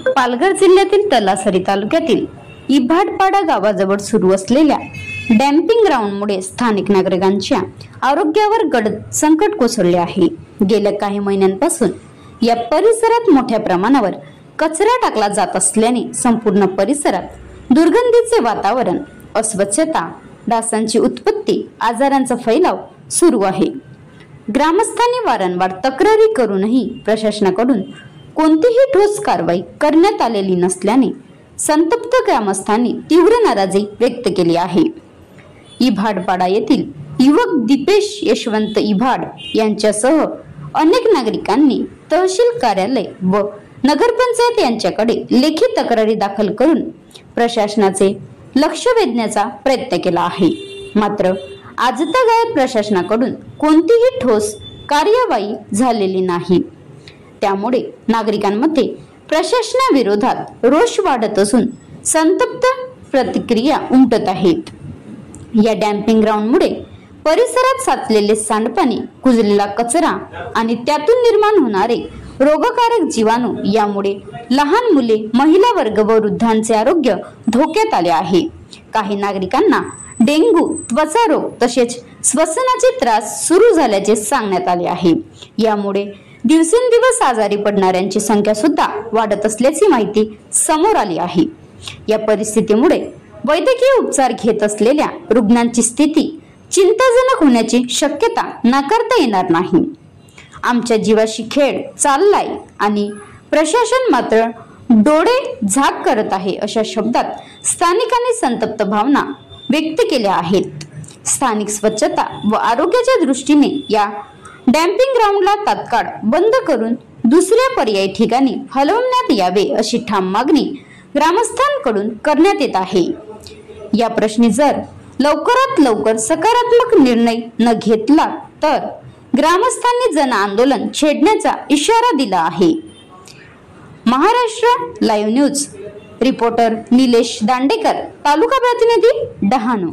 पालघर जिल्ह्यातील तलासरी तालुक्यातील इभाडपाडा गावाजवळ सुरू असलेल्या डॅम्पिंग ग्राउंडमुळे स्थानिक नागरिकांच्या आरोग्यावर गडद संकट कोसळले आहे। गेल्या काही महिन्यांपासून या परिसरात मोठ्या प्रमाणावर कचरा टाकला जात असल्याने संपूर्ण परिसरात दुर्गंधीचे वातावरण, अस्वच्छता, डासांची उत्पत्ती, आजारांचा फैलाव सुरू आहे। ग्रामस्थांनी वारंवार तक्रारी करूनही प्रशासनाकडून कोणतीही ठोस कारवाई करण्यात आलेली नसल्याने संतप्त ग्रामस्थांनी तीव्र नाराजी व्यक्त केली आहे। इभाडपाडा येथील युवक दीपेश यशवंत इभाड यांच्यासह अनेक नागरिकांनी तहसील कार्यालय व नगरपंचायत यांच्याकडे लेखी तक्रारी दाखल करून प्रशासनाचे लक्ष वेधण्याचा प्रयत्न केला आहे। मात्र आजतागायत प्रशासनाकडून कोणतीही ठोस कार्यवाही झालेली नाही। त्यामुळे नागरिकांमध्ये प्रशासनाविरोधात रोष वाढत असून संतप्त प्रतिक्रिया उमटत आहेत। या डॅम्पिंग ग्राउंडमुळे परिसरात साचलेले सांडपाणी, कुजलेला कचरा आणि त्यातून निर्माण होणारे रोगकारक जीवाणू यामुळे लहान मुले, महिला वर्ग व वृद्धांचे आरोग्य धोक्यात आले आहे। काही नागरिकांना डेंग्यू, त्वचा रोग तसेच श्वसनाचे त्रास सुरू झाल्याचे सांगण्यात आले आहे। यामुळे दिवसेंदिवस आजारी पडणाऱ्यांची संख्या सुद्धा वाढत असल्याची माहिती समोर आली आहे। या परिस्थितीमुळे वैद्यकीय उपचार घेत असलेल्या रुग्णांची स्थिती चिंताजनक होण्याची शक्यता नाकारता येणार नाही। आमच्या जीवाशी खेळ चाललाय आणि प्रशासन मात्र डोळे झाक करत आहे, अशा शब्दात स्थानिकांनी संतप्त भावना व्यक्त केल्या आहेत। स्थानिक स्वच्छता व आरोग्याच्या दृष्टीने या डॅम्पिंग ग्राउंडला तात्काळ बंद करून दुसऱ्या पर्यायी ठिकाणी हलवण्यात यावे अशी ठाम मागणी ग्रामस्थांकडून करण्यात येत आहे। या प्रश्नी जर लवकरात लवकर सकारात्मक निर्णय न घेतला तर ग्रामस्थांनी जन आंदोलन छेडण्याचा इशारा दिला आहे। Maharashtra live news reporter Nilesh Dandekar, taluka प्रतिनिधी डहाणू।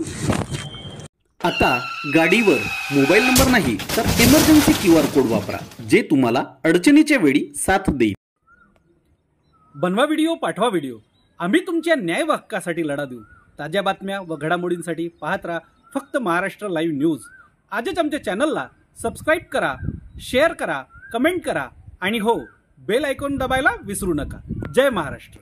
आता गाडीवर मोबाईल नंबर नाही तर इमर्जन्सी QR कोड वापरा, जे तुम्हाला अडचणीच्या वेळी साथ देईल। बनवा व्हिडिओ, पाठवा व्हिडिओ, आम्ही तुमच्या न्याय व हक्कासाठी लढा देऊ। ताज्या बातम्या व घडामोडींसाठी पाहत राहा फक्त महाराष्ट्र लाईव्ह न्यूज। आजच आमच्या चॅनलला सबस्क्राईब करा, शेअर करा, कमेंट करा आणि हो, बेल आयकॉन दाबायला विसरू नका। जय महाराष्ट्र।